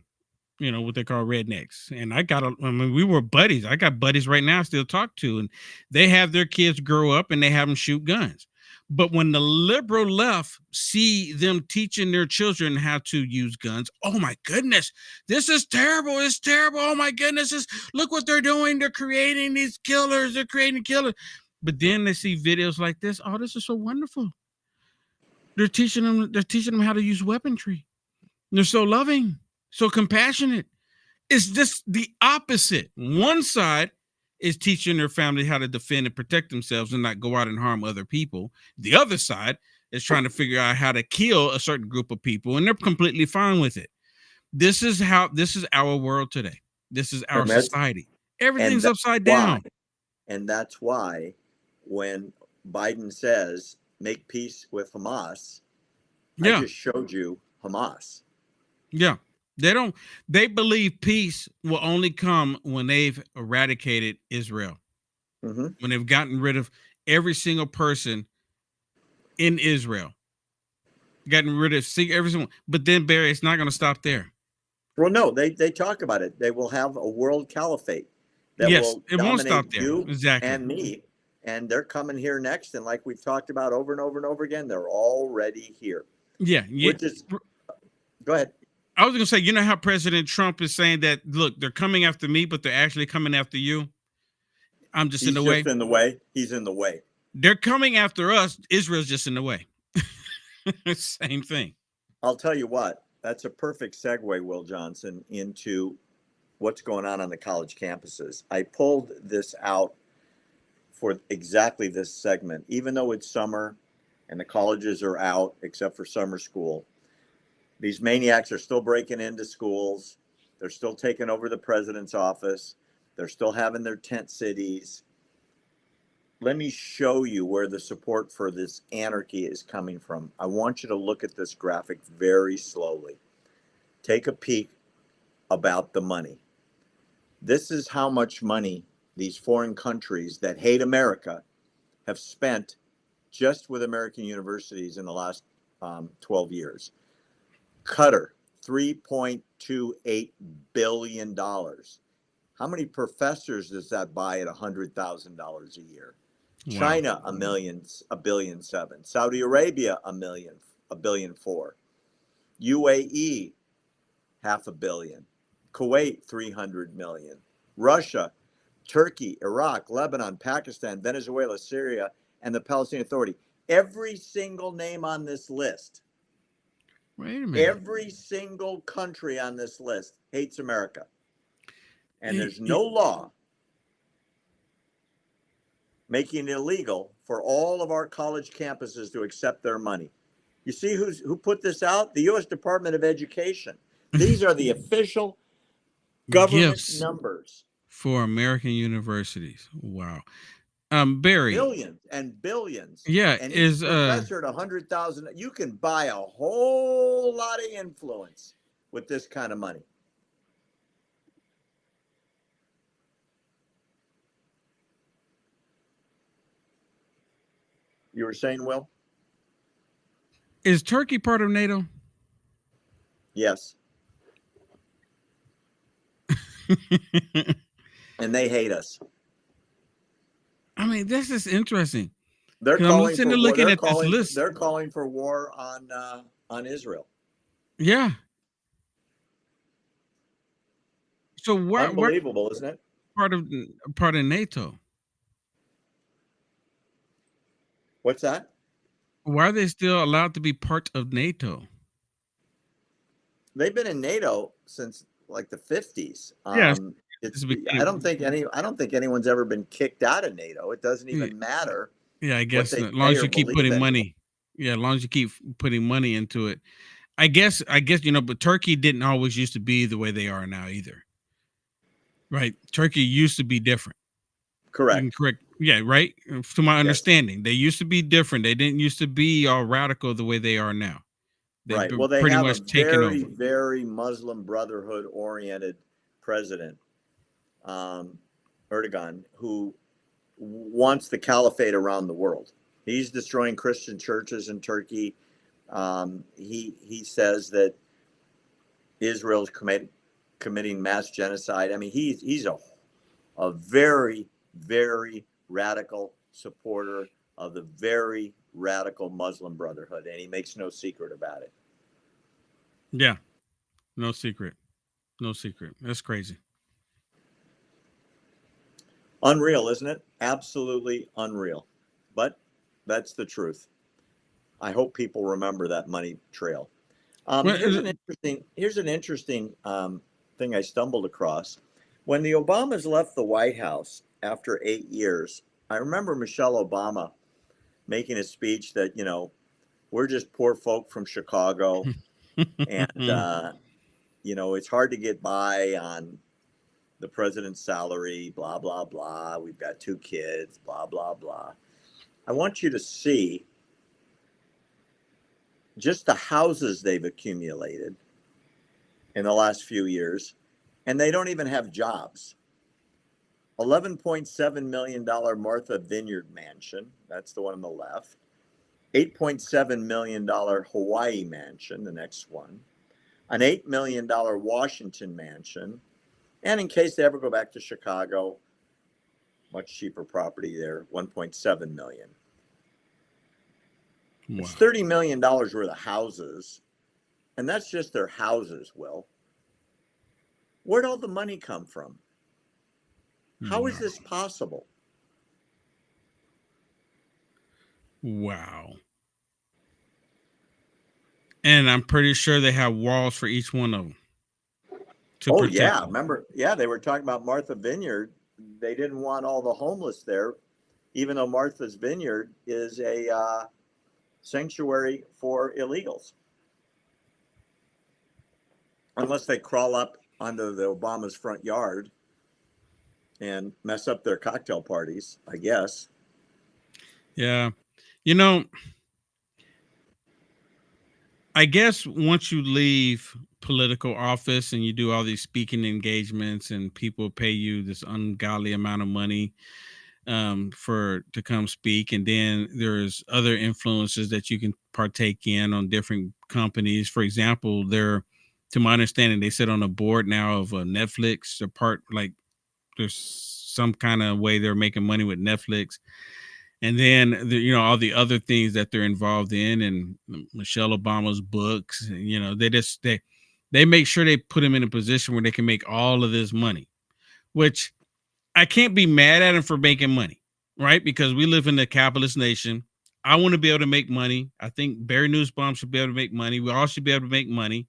you know, what they call rednecks, and I mean, we were buddies. I got buddies right now I still talk to, and they have their kids grow up and they have them shoot guns. But when the liberal left see them teaching their children how to use guns, oh my goodness, this is terrible. It's terrible. Oh my goodness, look what they're doing. They're creating these killers. They're creating killers. But then they see videos like this. Oh, this is so wonderful. They're teaching them how to use weaponry. They're so loving, so compassionate. It's just the opposite. One side is teaching their family how to defend and protect themselves and not go out and harm other people. The other side is trying to figure out how to kill a certain group of people, and they're completely fine with it. This is our world today. This is our society. Everything's upside down. And that's why when Biden says make peace with Hamas, I just showed you Hamas. Yeah. They believe peace will only come when they've eradicated Israel. Mm-hmm. When they've gotten rid of every single person in Israel. Gotten rid of every single, but then Barry, it's not going to stop there. Well, no, they talk about it. They will have a world caliphate that will it won't stop dominate there. you Exactly. and me. And they're coming here next. And like we've talked about over and over and over again, they're already here. Yeah. Go ahead. I was going to say, you know how President Trump is saying that, look, they're coming after me, but they're actually coming after you. I'm just in the way. He's in the way. He's in the way. They're coming after us. Israel's just in the way. Same thing. I'll tell you what, that's a perfect segue, Will Johnson, into what's going on the college campuses. I pulled this out for exactly this segment, even though it's summer and the colleges are out except for summer school. These maniacs are still breaking into schools. They're still taking over the president's office. They're still having their tent cities. Let me show you where the support for this anarchy is coming from. I want you to look at this graphic very slowly. Take a peek about the money. This is how much money these foreign countries that hate America have spent just with American universities in the last 12 years. Qatar, $3.28 billion. How many professors does that buy at $100,000 a year? Wow. China, $1.7 billion. Saudi Arabia, $1.4 billion. UAE, $500 million. Kuwait, $300 million. Russia, Turkey, Iraq, Lebanon, Pakistan, Venezuela, Syria, and the Palestinian Authority. Every single name on this list. Wait a minute. Every single country on this list hates America. And there's no law making it illegal for all of our college campuses to accept their money. You see who put this out? The U.S. Department of Education. These are the official government numbers for American universities. Wow. Barry, billions and billions. Yeah, and is professor at 100,000. You can buy a whole lot of influence with this kind of money. You were saying, Will? Is Turkey part of NATO? Yes. And they hate us. I mean, this is interesting. They're calling for war. Looking at this list. They're calling for war on Israel. Yeah. So unbelievable, isn't it? Part of NATO. What's that? Why are they still allowed to be part of NATO? They've been in NATO since like the 50s. Yes. I don't think anyone's ever been kicked out of NATO. It doesn't even matter. Yeah, I guess as long as you keep putting money. Yeah, as long as you keep putting money into it. I guess but Turkey didn't always used to be the way they are now either. Right? Turkey used to be different. Correct. Correct. Yeah, right. To my Yes. understanding, they used to be different. They didn't used to be all radical the way they are now. They've Right. been Well, they pretty have a much taken very, over. very Muslim Brotherhood oriented president, Erdogan, who wants the caliphate around the world. He's destroying Christian churches in Turkey. He says that Israel's committing mass genocide. I mean, he's a very, very radical supporter of the very radical Muslim Brotherhood, and he makes no secret about it. Yeah, no secret, no secret. That's crazy. Unreal, isn't it? Absolutely unreal. But that's the truth. I hope people remember that money trail. Here's an interesting thing I stumbled across. When the Obamas left the White House after 8 years, I remember Michelle Obama making a speech that, you know, we're just poor folk from Chicago. And, you know, it's hard to get by on the president's salary, blah, blah, blah. We've got 2 kids, blah, blah, blah. I want you to see just the houses they've accumulated in the last few years, and they don't even have jobs. $11.7 million Martha Vineyard mansion, that's the one on the left. $8.7 million Hawaii mansion, the next one. An $8 million Washington mansion. And in case they ever go back to Chicago, much cheaper property there, $1.7 million. Wow. It's $30 million worth of houses. And that's just their houses, Will. Where'd all the money come from? How is this possible? Wow. And I'm pretty sure they have walls for each one of them. Oh, yeah. Them. Remember, yeah, they were talking about Martha Vineyard. They didn't want all the homeless there, even though Martha's Vineyard is a sanctuary for illegals. Unless they crawl up onto the Obama's front yard and mess up their cocktail parties, I guess. Yeah. You know, I guess once you leave political office and you do all these speaking engagements and people pay you this ungodly amount of money to come speak, and then there's other influences that you can partake in on different companies. For example, to my understanding, they sit on a board now of Netflix. There's some kind of way they're making money with Netflix. And then, all the other things that they're involved in, and Michelle Obama's books, they make sure they put them in a position where they can make all of this money, which I can't be mad at them for making money, right? Because we live in a capitalist nation. I want to be able to make money. I think Barry Nussbaum should be able to make money. We all should be able to make money.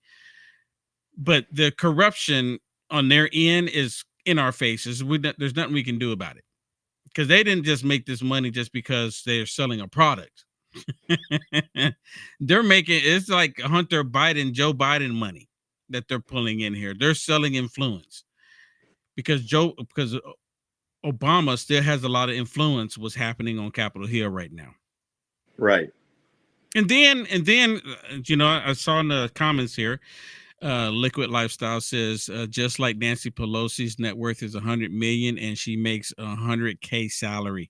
But the corruption on their end is in our faces. There's nothing we can do about it. Because they didn't just make this money just because they're selling a product. They're making, it's like Hunter Biden, Joe Biden money that they're pulling in here. They're selling influence because Obama still has a lot of influence what's happening on Capitol Hill right now. Right. And then, I saw in the comments here, Liquid Lifestyle says, just like Nancy Pelosi's net worth is 100 million and she makes 100K salary,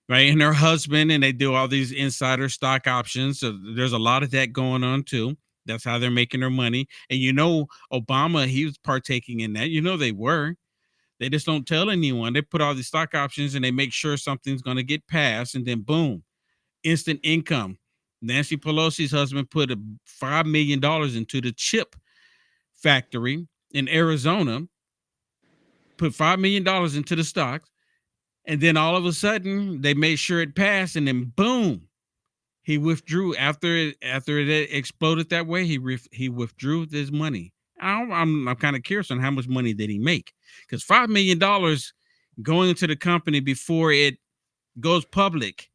right? And her husband, and they do all these insider stock options. So there's a lot of that going on too. That's how they're making their money. And Obama, he was partaking in that. They were. They just don't tell anyone. They put all these stock options and they make sure something's going to get passed, and then boom, instant income. Nancy Pelosi's husband put $5 million into the chip factory in Arizona, put $5 million into the stocks, and then all of a sudden they made sure it passed, and then boom, he withdrew after it exploded that way. He withdrew his money. I'm kind of curious on how much money did he make, because $5 million going into the company before it goes public,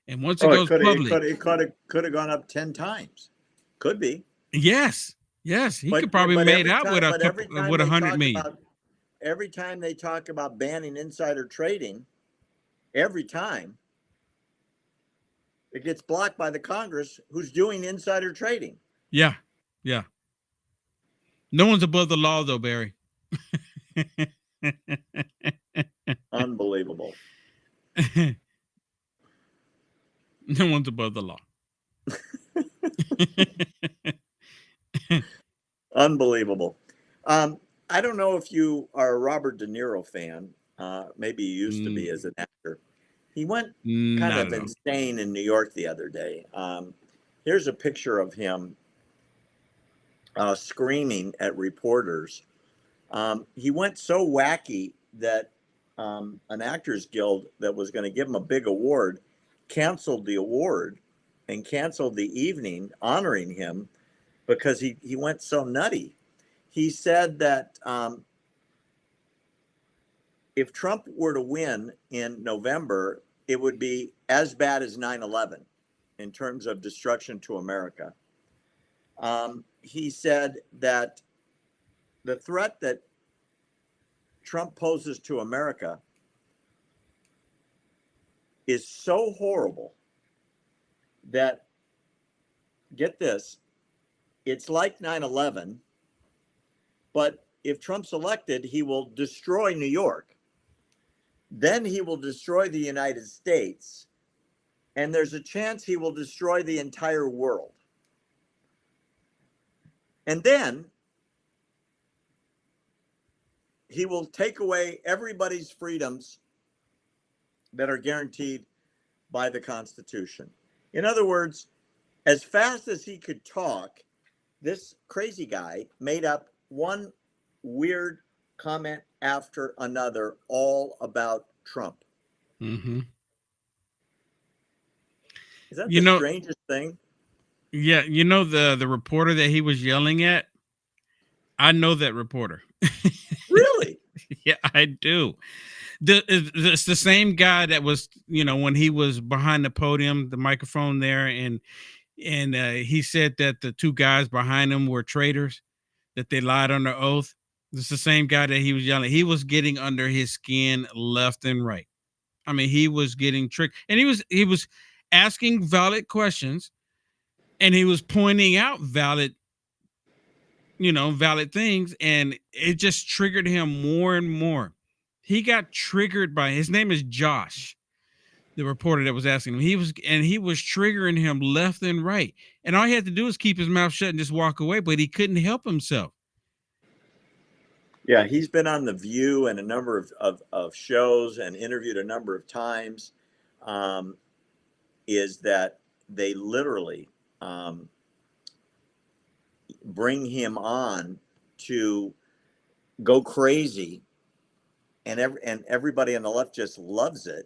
and once it goes public, it could have gone up 10 times. Could be. Yes, he could probably made out with $100 million. Every time they talk about banning insider trading, every time it gets blocked by the Congress who's doing insider trading. Yeah. Yeah. No one's above the law, though, Barry. Unbelievable. No one's above the law. Unbelievable. I don't know if you are a Robert De Niro fan. Maybe you used to be as an actor. He went kind of insane in New York the other day. Here's a picture of him screaming at reporters. He went so wacky that an Actors Guild that was going to give him a big award canceled the award and canceled the evening honoring him because he went so nutty. He said that if Trump were to win in November, it would be as bad as 9/11 in terms of destruction to America. He said that the threat that Trump poses to America is so horrible that, get this, it's like 9/11, but if Trump's elected, he will destroy New York. Then he will destroy the United States, and there's a chance he will destroy the entire world. And then he will take away everybody's freedoms that are guaranteed by the Constitution. In other words, as fast as he could talk, this crazy guy made up one weird comment after another, all about Trump. Mm-hmm. Is that the strangest thing? Yeah, you know the reporter that he was yelling at? I know that reporter. Really? Yeah, I do. It's the same guy that was, when he was behind the podium, the microphone there, and he said that the two guys behind him were traitors, that they lied on their oath. It's the same guy that he was yelling. He was getting under his skin left and right. I mean, he was getting tricked, and he was asking valid questions, and he was pointing out valid things, and it just triggered him more and more. He got triggered by, his name is Josh, the reporter that was asking him. He was triggering him left and right. And all he had to do was keep his mouth shut and just walk away, but he couldn't help himself. Yeah, he's been on The View and a number of shows and interviewed a number of times. Is that they literally bring him on to go crazy, and everybody on the left just loves it.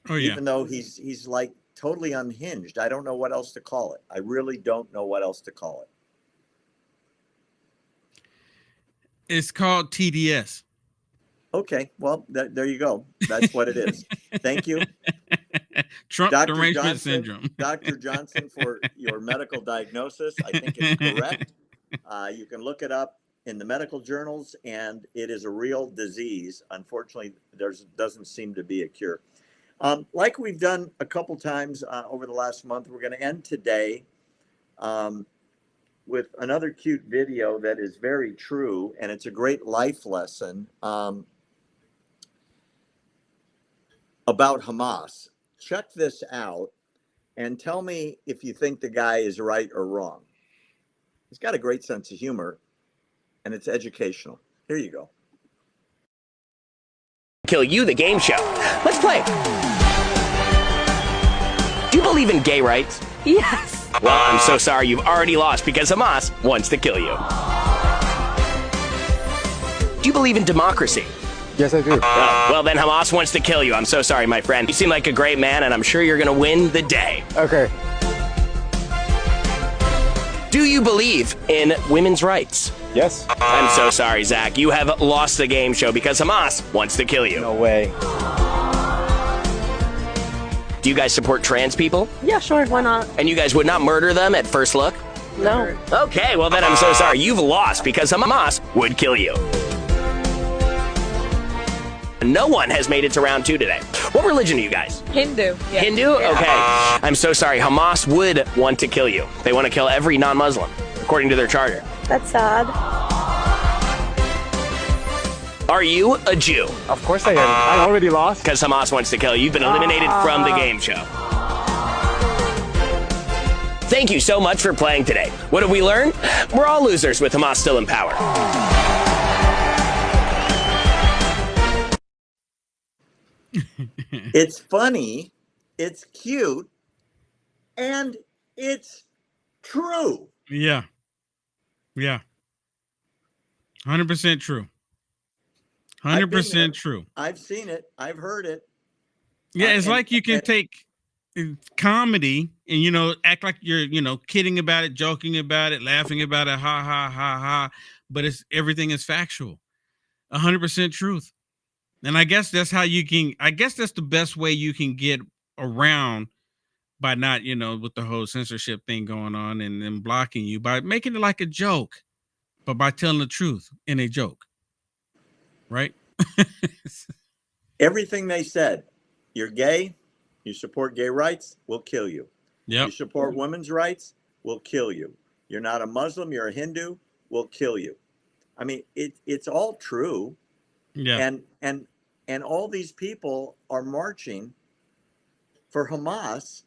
Oh yeah. Even though he's like totally unhinged. I don't know what else to call it. I really don't know what else to call it. It's called TDS. Okay, well, there you go. That's what it is. Thank you. Trump derangement syndrome. Dr. Johnson, for your medical diagnosis. I think it's correct. You can look it up in the medical journals, and it is a real disease. Unfortunately, there doesn't seem to be a cure. Like we've done a couple times over the last month, we're going to end today with another cute video that is very true, and it's a great life lesson about Hamas. Check this out and tell me if you think the guy is right or wrong. He's got a great sense of humor, and it's educational. Here you go. Kill You, the game show. Let's play. Do you believe in gay rights? Yes. Well, I'm so sorry you've already lost because Hamas wants to kill you. Do you believe in democracy? Yes, I do. Well, then Hamas wants to kill you. I'm so sorry, my friend. You seem like a great man, and I'm sure you're going to win the day. Okay. Do you believe in women's rights? Yes. I'm so sorry, Zach. You have lost the game show because Hamas wants to kill you. No way. Do you guys support trans people? Yeah, sure. Why not? And you guys would not murder them at first look? No. Okay, well then I'm so sorry. You've lost because Hamas would kill you. No one has made it to round 2 today. What religion are you guys? Hindu. Yeah. Hindu? Okay. I'm so sorry. Hamas would want to kill you. They want to kill every non-Muslim, according to their charter. That's sad. Are you a Jew? Of course I am. I already lost. Because Hamas wants to kill you. You've been eliminated from the game show. Thank you so much for playing today. What did we learn? We're all losers with Hamas still in power. It's funny, it's cute, and it's true. Yeah. 100% true. 100% true. I've seen it. I've heard it. Yeah, it's like you can take comedy and, you know, act like you're, you know, kidding about it, joking about it, laughing about it, ha, ha, ha, ha. But everything is factual. 100% truth. And I guess that's how you can, I guess that's the best way you can get around by not, you know, with the whole censorship thing going on and then blocking you, by making it like a joke, but by telling the truth in a joke. Right? Everything they said, you're gay, you support gay rights, we'll kill you. Yep. You support women's rights, we'll kill you. You're not a Muslim, you're a Hindu, we'll kill you. I mean, it's all true. Yeah. And all these people are marching for Hamas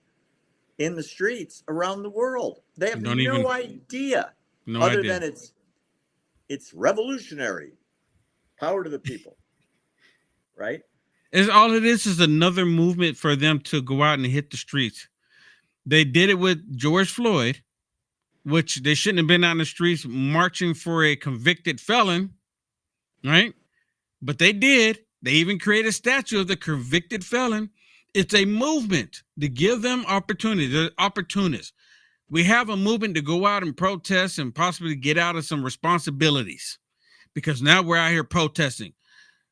in the streets around the world. They have no idea other than it's revolutionary. Power to the people. Right? It's all it is another movement for them to go out and hit the streets. They did it with George Floyd, which they shouldn't have been out in the streets marching for a convicted felon, right? But they did. They even created a statue of the convicted felon. It's a movement to give them opportunity. They're opportunists. We have a movement to go out and protest and possibly get out of some responsibilities, because now we're out here protesting.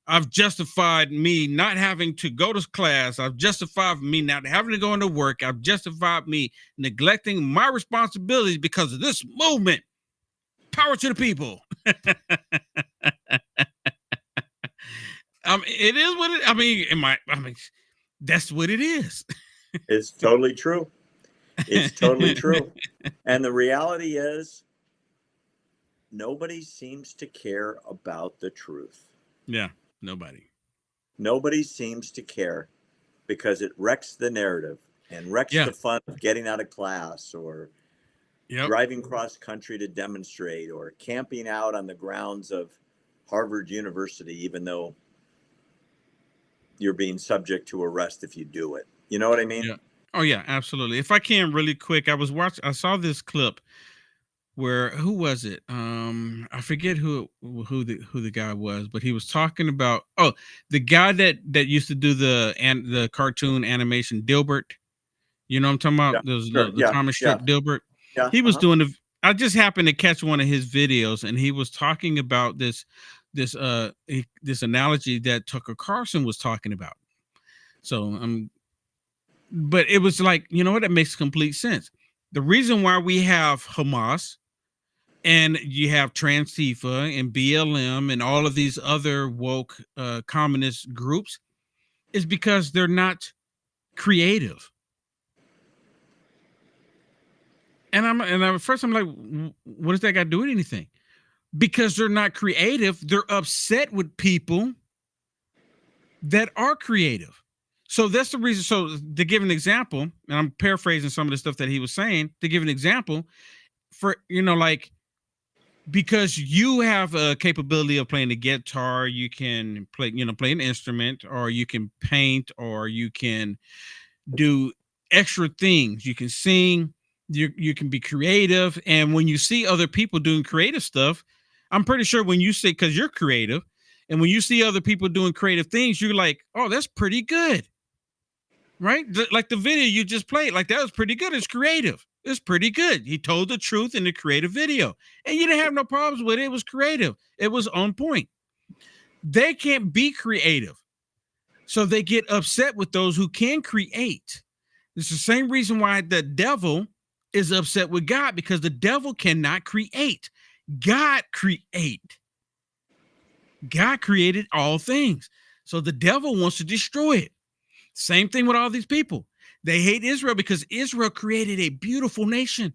I've justified me not having to go to class. I've justified me not having to go into work. I've justified me neglecting my responsibilities because of this movement. Power to the people. It is what it. I mean, that's what it is. It's totally true. It's totally true. And the reality is, nobody seems to care about the truth. Yeah, nobody. Nobody seems to care because it wrecks the narrative and wrecks the fun of getting out of class or driving cross country to demonstrate or camping out on the grounds of Harvard University, even though you're being subject to arrest if you do it. You know what I mean? Yeah. Oh yeah, absolutely. If I can really quick, I saw this clip where, who was it? I forget who the guy was, but he was talking about, the guy that used to do the cartoon animation, Dilbert. You know what I'm talking about? The comic strip Dilbert. Yeah. He was doing I just happened to catch one of his videos, and he was talking about this analogy that Tucker Carlson was talking about. So but it was like, you know what? It makes complete sense. The reason why we have Hamas and you have Transtifa and BLM and all of these other woke communist groups is because they're not creative. And first I'm like, what does that got to do with anything? Because they're not creative. They're upset with people that are creative. So that's the reason. So to give an example, and I'm paraphrasing some of the stuff that he was saying, to give an example for, like, because you have a capability of playing the guitar, you can play, play an instrument, or you can paint, or you can do extra things. You can sing, you can be creative. And when you see other people doing creative stuff, I'm pretty sure when you say, because you're creative, and when you see other people doing creative things, you're like, oh, that's pretty good. Right? Like the video you just played, like that was pretty good. It's creative. It's pretty good. He told the truth in the creative video, and you didn't have no problems with it. It was creative. It was on point. They can't be creative, so they get upset with those who can create. It's the same reason why the devil is upset with God, because the devil cannot create. God create. God created all things. So the devil wants to destroy it. Same thing with all these people. They hate Israel because Israel created a beautiful nation.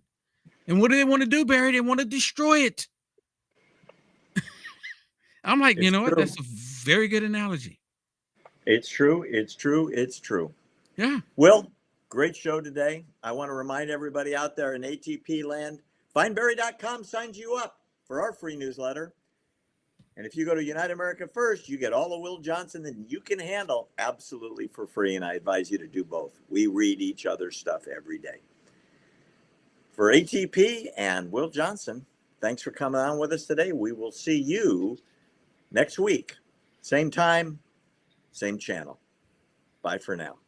And what do they want to do, Barry? They want to destroy it. I'm like, It's you know what? true. That's a very good analogy. It's true. It's true. It's true. Yeah. Will, great show today. I want to remind everybody out there in ATP land, findberry.com signs you up for our free newsletter. And if you go to United America First, you get all of Will Johnson that you can handle absolutely for free. And I advise you to do both. We read each other's stuff every day. For ATP and Will Johnson, thanks for coming on with us today. We will see you next week. Same time, same channel. Bye for now.